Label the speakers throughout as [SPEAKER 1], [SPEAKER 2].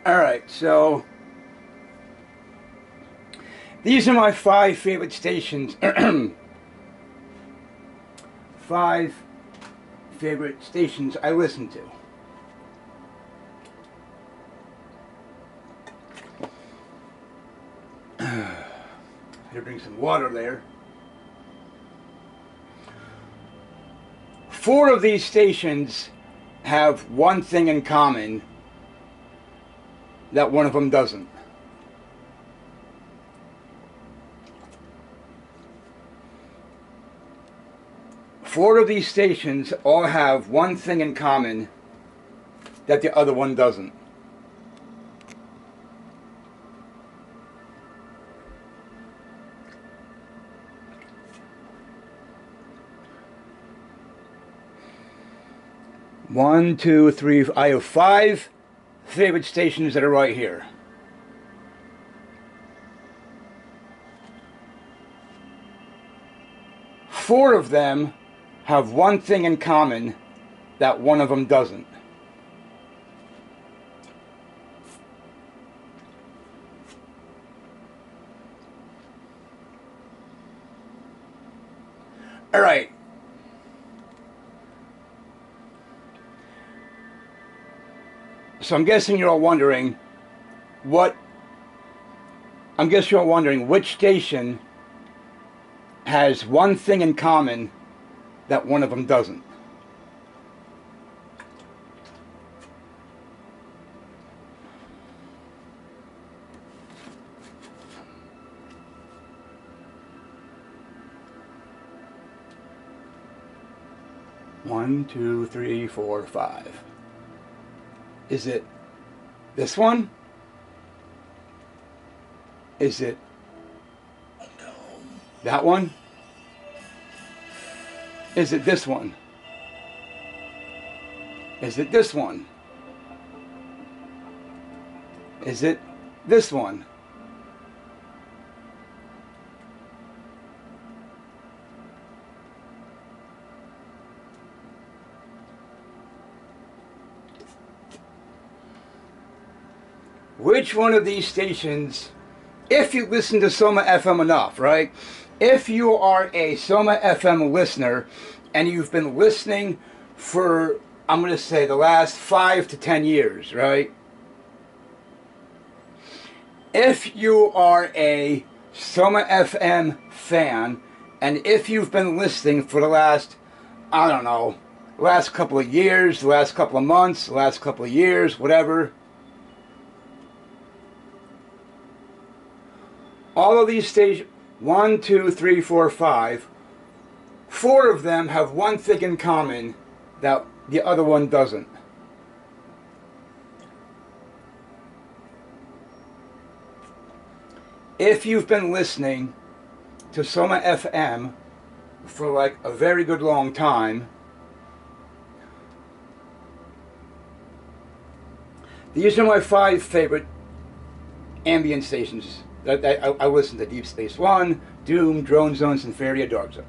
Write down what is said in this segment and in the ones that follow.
[SPEAKER 1] Alright, so these are my 5 favorite stations. 5 favorite stations I listen to. I had to drink some water there. 4 of these stations have one thing in common that one of them doesn't. Four of these stations all have one thing in common that the other one doesn't. One, two, three. I have 5 favorite stations that are right here. Four of them have one thing in common that one of them doesn't. All right. So I'm guessing you're all wondering which station has one thing in common that one of them doesn't. One, two, three, four, 5. Is it this one? Is it that one? Is it this one? Is it this one? Is it this one? Which one of these stations, if you listen to Somafm enough, right? If you are a Somafm listener and you've been listening for, I'm going to say, the last 5 to 10 years, right? If you are a Somafm fan and if you've been listening for the last, I don't know, last couple of years, the last couple of months, the last couple of years, whatever, all of these stations, 1, 2, 3, 4, 5, 4 of them have one thing in common that the other one doesn't. If you've been listening to Somafm for like a very good long time, these are my 5 favorite ambient stations. I listen to Deep Space One, Doom, Drone Zone, Symphoria, Dark Zone.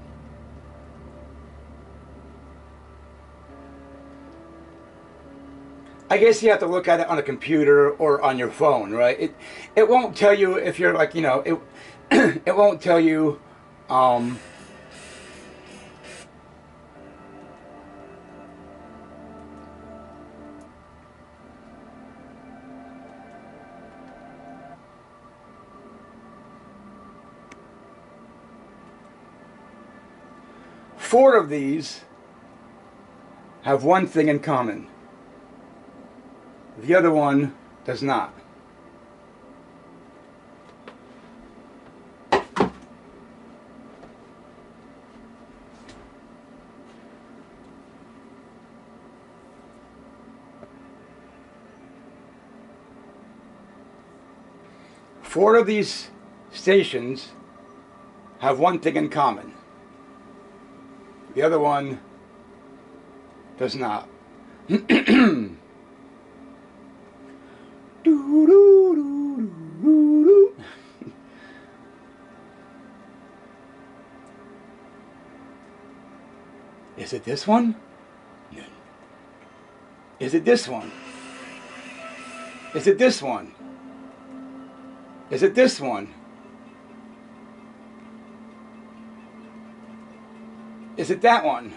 [SPEAKER 1] I guess you have to look at it on a computer or on your phone, right? It won't tell you if you're like, it it won't tell you four of these have one thing in common. The other one does not. Four of these stations have one thing in common. The other one does not. Is it this one? Is it this one? Is it this one? Is it this one? Is it that one?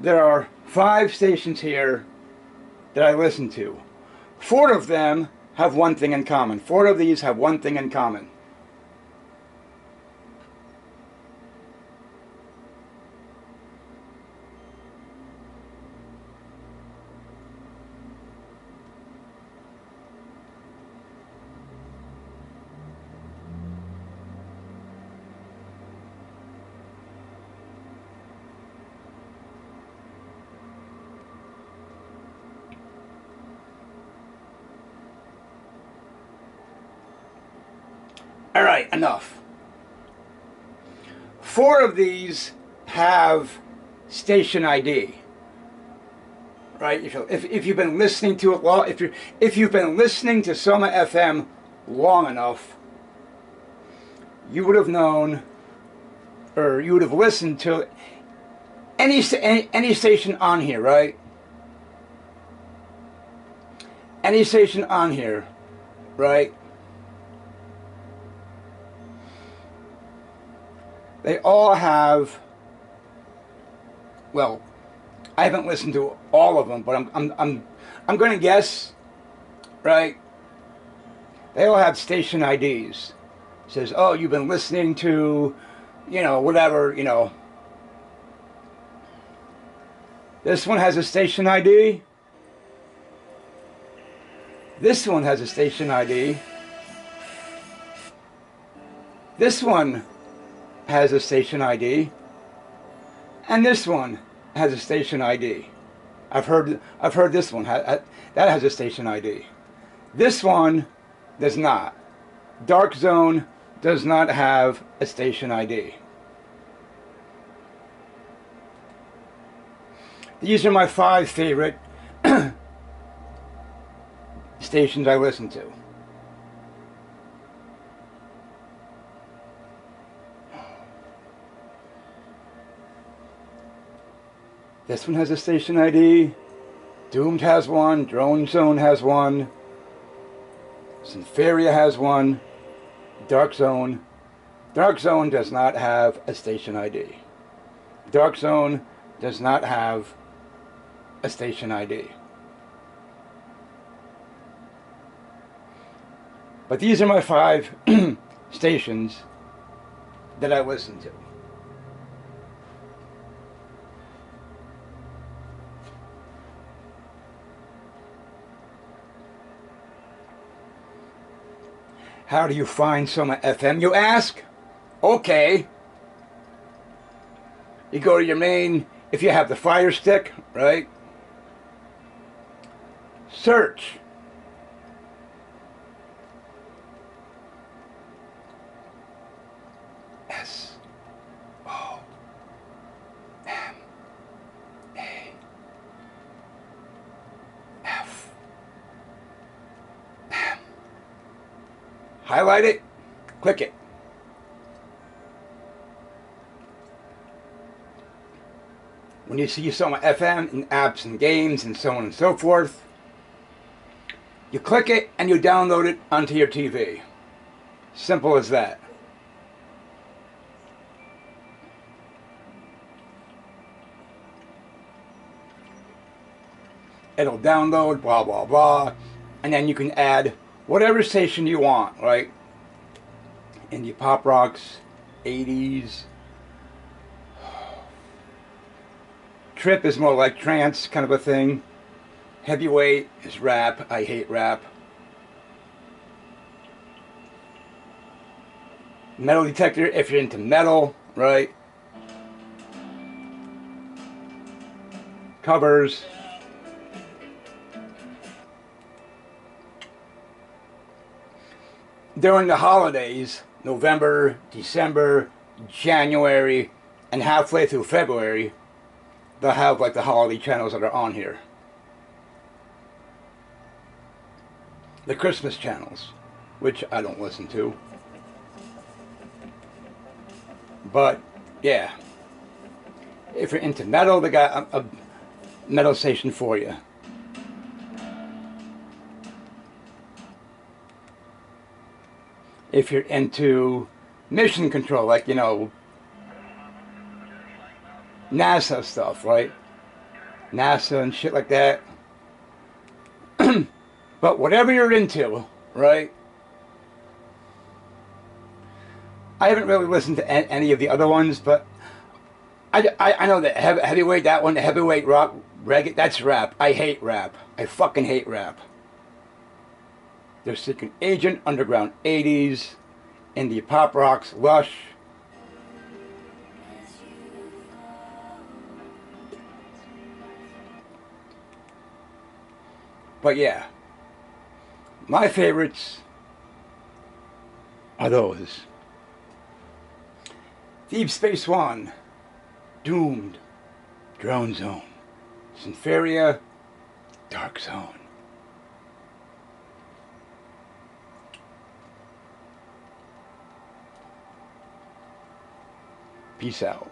[SPEAKER 1] There are 5 stations here that I listen to. 4 of them have one thing in common. 4 of these have one thing in common. All right, enough. 4 of these have station ID. Right? If you've been listening to it long, if you've been listening to Soma FM long enough, you would have known, or you would have listened to any station on here, right? Any station on here, right? They all have, well, I haven't listened to all of them, but I'm going to guess, right? They all have station IDs. It says, oh, you've been listening to, you know, whatever, you know. This one has a station ID. This one has a station ID. This one has a station ID, and this one has a station ID. I've heard this one that has a station ID. This one does not. Dark Zone does not have a station ID. These are my 5 favorite stations I listen to. This one has a station ID. Doomed has one. Drone Zone has one. Symphoria has one. Dark Zone. Dark Zone does not have a station ID. Dark Zone does not have a station ID. But these are my 5 stations that I listen to. How do you find Soma FM, you ask? Okay. You go to your main, if you have the Fire Stick, right? Search. Highlight it, click it. When you see Soma FM in apps and games and so on and so forth, you click it and you download it onto your TV. Simple as that. It'll download, blah, blah, blah, and then you can add whatever station you want, right? Indie pop rocks, 80s. Trip is more like trance kind of a thing. Heavyweight is rap. I hate rap. Metal detector if you're into metal, right? Covers. During the holidays, November, December, January, and halfway through February, they'll have like the holiday channels that are on here. The Christmas channels, which I don't listen to. But, yeah. If you're into metal, they got metal station for you. If you're into mission control, like, you know, NASA stuff, right? NASA and shit like that. But whatever you're into, right? I haven't really listened to any of the other ones, but I know that heavyweight, that one, heavyweight rock, reggae, that's rap. I hate rap. I fucking hate rap. They're Secret Agent, Underground 80s, indie pop rocks, Lush. But yeah, my favorites are those. Deep Space One, Doomed, Drone Zone, Symphoria, Dark Zone. Peace out.